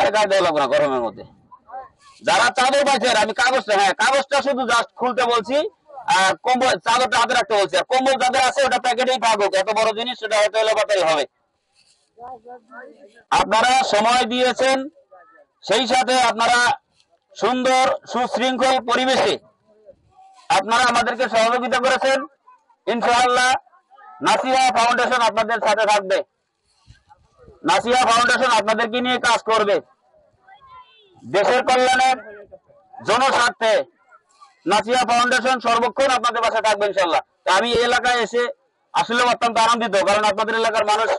আরে গায়ে দেওয়া লাগবে না গরমের মধ্যে। যারা চাদর পাইছেন আমি কাগজটা, হ্যাঁ কাগজটা শুধু জাস্ট খুলতে বলছি, আর কম্বল চাদরটা হাতে রাখতে বলছি। আর কম্বল যাদের আছে ওটা প্যাকেটেই থাকুক, এত বড় জিনিস সেটা হয়তো এলোপাতাড়ি হবে। আপনারা সময় দিয়েছেন, সেই সাথে আপনারা সুন্দর সুশৃঙ্খল পরিবেশে আপনারা আমাদেরকে সহযোগিতা করেছেন। ইনশাআল্লাহ নাসিহা ফাউন্ডেশন আপনাদের সাথে থাকবে, নাসিহা ফাউন্ডেশন আপনাদেরকে নিয়ে কাজ করবে দেশের কল্যাণে, জনস্বার্থে। নাসিহা ফাউন্ডেশন সর্বক্ষণ আপনাদের পাশে থাকবে ইনশাআল্লাহ। আমি এই এলাকায় এসে আসলে অত্যন্ত আনন্দিত, কারণ আপনাদের এলাকার মানুষ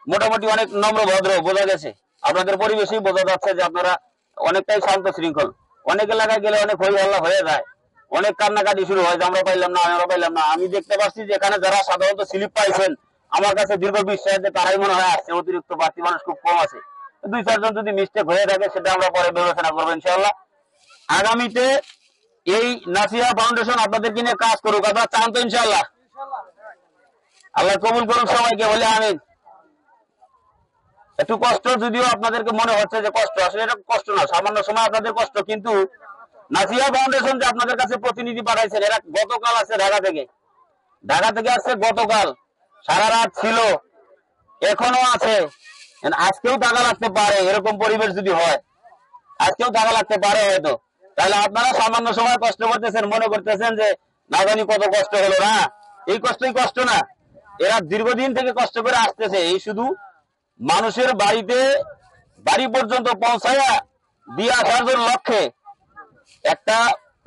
মোটামুটি অনেক নম্র ভদ্র বোঝা গেছে। আপনাদের পরিবেশেই বোঝা যাচ্ছে যে আপনারা অনেকটাই শান্ত শৃঙ্খল। অনেক এলাকায় গেলে অনেক হই হল্লা হয়ে যায়, অনেক কান্নাকাটি শুরু হয় যে আমরা পাইলাম না, আমরা পাইলাম না। আমি দেখতে পাচ্ছি যে এখানে যারা সাধারণত স্লিপ পাইছেন, আমার কাছে দীর্ঘ বিশ্বাস যে তারাই মনে হয় আসছে, অতিরিক্ত বাড়তি মানুষ খুব কম আছে। 2-4 জন যদি মিস্টেক হয়ে থাকে সেটা আমরা পরে বিবেচনা করবো ইনশাআল্লাহ। আগামীতে এই নাসিহা ফাউন্ডেশন আপনাদেরকে নিয়ে কাজ করুক, আপনারা চান তো ইনশাআল্লাহ? আল্লাহ কবুল করুক সবাইকে, বলে আমিন। একটু কষ্ট যদিও আপনাদেরকে মনে হচ্ছে যে কষ্ট, আসলে এটা কষ্ট না, সামান্য সময় আপনাদের কষ্ট। কিন্তু নাসিহা ফাউন্ডেশন যে আপনাদের কাছে প্রতিনিধি পাঠাইছেন, এরা গতকাল আছে ঢাকা থেকে আসছে গতকাল, সারা রাত ছিল, এখনো আছে, আজকেও টাকা লাগতে পারে। এরকম পরিবেশ যদি হয় আজকেও টাকা লাগতে পারে হয়তো। তাহলে আপনারা সামান্য সময় কষ্ট করতেছেন, মনে করতেছেন যে না জানি কত কষ্ট হলো। না, এই কষ্টই কষ্ট না, এরা দীর্ঘদিন থেকে কষ্ট করে আসতেছে। এই শুধু মানুষের বাড়ি পর্যন্ত পৌঁছায়া দিয়ে আসার জন্য লক্ষ্যে একটা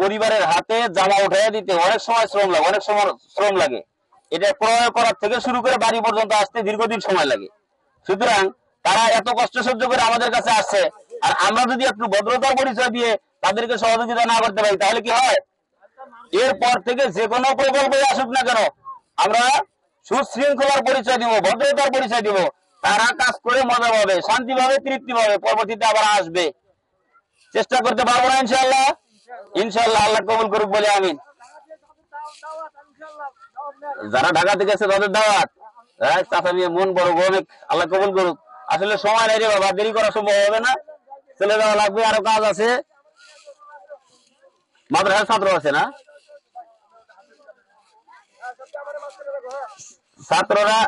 পরিবারের হাতে জামা উঠাইয়া দিতে অনেক সময় শ্রম লাগে। এটা ক্রয় করার থেকে শুরু করে বাড়ি পর্যন্ত আসতে দীর্ঘদিন সময় লাগে। সুতরাং তারা এত কষ্ট সহ্য করে আমাদের কাছে আসছে, আর আমরা যদি একটু ভদ্রতার পরিচয় দিয়ে তাদেরকে সহযোগিতা না করতে পারি তাহলে কি হয়? এরপর থেকে যে কোনো প্রকল্পে আসুক না কেন, আমরা সুশৃঙ্খলার পরিচয় দিব, ভদ্রতার পরিচয় দিব। তারা কাজ করে মজা পাবে, শান্তি পাবে, তৃপ্তি পাবে, পরবর্তীতে আবার আসবে। চেষ্টা করতে পারবো না ইনশাআল্লাহ? ইনশাআল্লাহ, আল্লাহ কবুল করুক বলে আমিন। যারা ঢাকা থেকে এসে তাদের দাওয়াত, চাচা নিয়ে মন বড় অনেক, আল্লাহ কবুল করুক। আসলে সময় নাই রে বাবা, দেরি করা সম্ভব হবে না, চলে যাওয়া লাগবে, আরো কাজ আছে। মাদ্রাসার ছাত্র আছে না, ছাত্ররা